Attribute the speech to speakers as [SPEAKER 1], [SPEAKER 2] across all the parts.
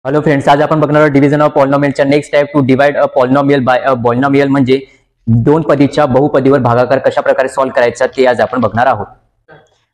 [SPEAKER 1] Hello friends, आज आपण बघणार आहोत डिव्हिजन ऑफ पॉलिनॉमियलच्या next type to divide a polynomial by a polynomial, म्हणजे दोन पदीच्या बहुपदीवर भागाकार कशा प्रकारे सॉल्व्ह करायचा ते आज आपण बघणार आहोत.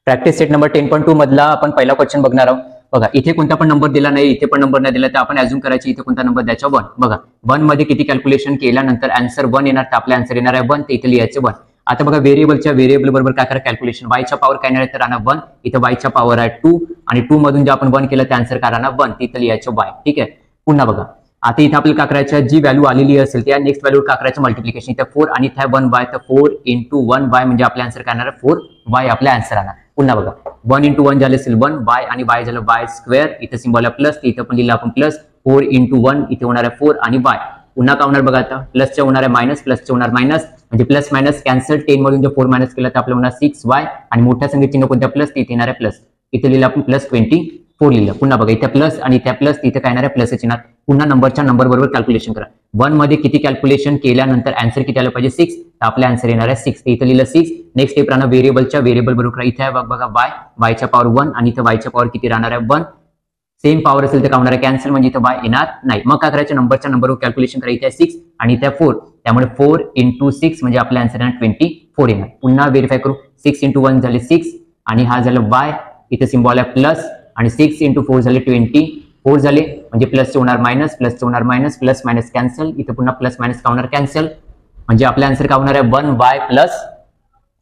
[SPEAKER 1] प्रॅक्टिस सेट नंबर 10.2 मधला आपण पहिला क्वेश्चन बघणार आहोत. बघा, इथे कोणता पण नंबर दिला नाही, इथे पण नंबर नाही दिला, तर आपण अज्युम करायची इथे कोणता नंबर द्यायचा 1. बघा, 1 मध्ये किती कॅल्क्युलेशन केल्यानंतर आन्सर 1 येणार, तर आपला आन्सर येणार आहे 1, तर इथे लिहायचं 1. आता बघा, व्हेरिएबलच्या व्हेरिएबल बरोबर काय करा कॅल्क्युलेशन, y च्या पॉवर काय येणार आहे तर राहणार 1, इथे y च्या पॉवर आहे 2 आणि 2 मधून जे आपण 1 केलं ते आन्सर काय राहणार 1, तिथे लिहायचं y. ठीक आहे. पुन्हा बघा, आता इथे आपल्याला काय करायचं, जी व्हॅल्यू आलेली असेल त्या नेक्स्ट व्हॅल्यू काय करायचं मल्टिप्लिकेशन, इथे 4 आणि इथे 1y, तर 4 × 1y म्हणजे आपला आन्सर काय येणार 4y आपला आन्सर आला. पुन्हा बघा, 1 × 1 झाले असेल 1y आणि y झालं y स्क्वेअर, इथे सिम्बॉल आहे प्लस, इथे पण लिहिलं आपण प्लस, 4 × 1 इथे होणार आहे 4 आणि y. पुन्हा काय होणार बघा, आता प्लसचे होणार आहे मायनस, प्लसचे होणार मायनस, म्हणजे प्लस मायनस कॅन्सल, 10 मधून जे 4 मायनस केलं तर आपल्याला होणार 6y आणि मोठ्या संख्येत चिन्ह कोणत्या प्लस, इथे येणार आहे प्लस, इथे लिहिलं आपण प्लस 24 लिहिलं. पुन्हा बघा, इथे प्लस आणि इथे प्लस, इथे काय येणार आहे प्लस चिन्ह. पुन्हा नंबरच्या नंबर बरोबर कॅल्क्युलेशन करा. 1 मध्ये किती कॅल्क्युलेशन केल्यानंतर आन्सर किती आलं पाहिजे 6, तर आपला आन्सर येणार आहे 6, इथे लिहिलं 6. नेक्स्ट स्टेप राहणार व्हेरिएबलच्या व्हेरिएबल बरोबर, इथे आहे बघा y च्या पॉवर 1 आणि इथे y च्या पॉवर किती राहणार आहे 1. सेम पॉवर असेल तर काय होणार आहे कॅन्सल, म्हणजे इथे y येणार नाही. मग काय करायचं, नंबरच्या नंबरवर कॅल्क्युलेशन करा, इथे 6 आणि इथे 4, त्यामुळे 4 × 6 म्हणजे आपला आन्सर येणार 24 येणार. पुन्हा व्हेरीफाय करू, 6 × 1 झाले 6 आणि हा झालं y, इथे सिम्बॉल आहे प्लस आणि 6 × 4 झाले 24 झाले, म्हणजे प्लसचे होणार मायनस, प्लसचे होणार मायनस, प्लस मायनस कॅन्सल, इथे पुन्हा प्लस मायनस का होणार कॅन्सल, म्हणजे आपला आन्सर काय होणार आहे 1y +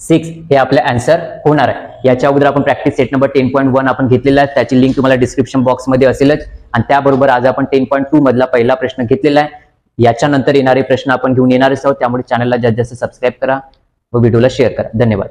[SPEAKER 1] 6 हे आपला आन्सर होणार आहे. याच्या अगोदर आपण प्रॅक्टिस सेट नंबर 10.1 आपण घेतलेला आहे, त्याची लिंक तुम्हाला डिस्क्रिप्शन बॉक्समध्ये असेलच. आणि त्याबरोबर आज आपण 10.2 मधला पहिला प्रश्न घेतलेला आहे. याच्यानंतर येणारे प्रश्न आपण घेऊन येणारच आहोत, त्यामुळे चॅनलला जास्तीत जास्त सबस्क्राईब करा व व्हिडिओला शेअर करा. धन्यवाद.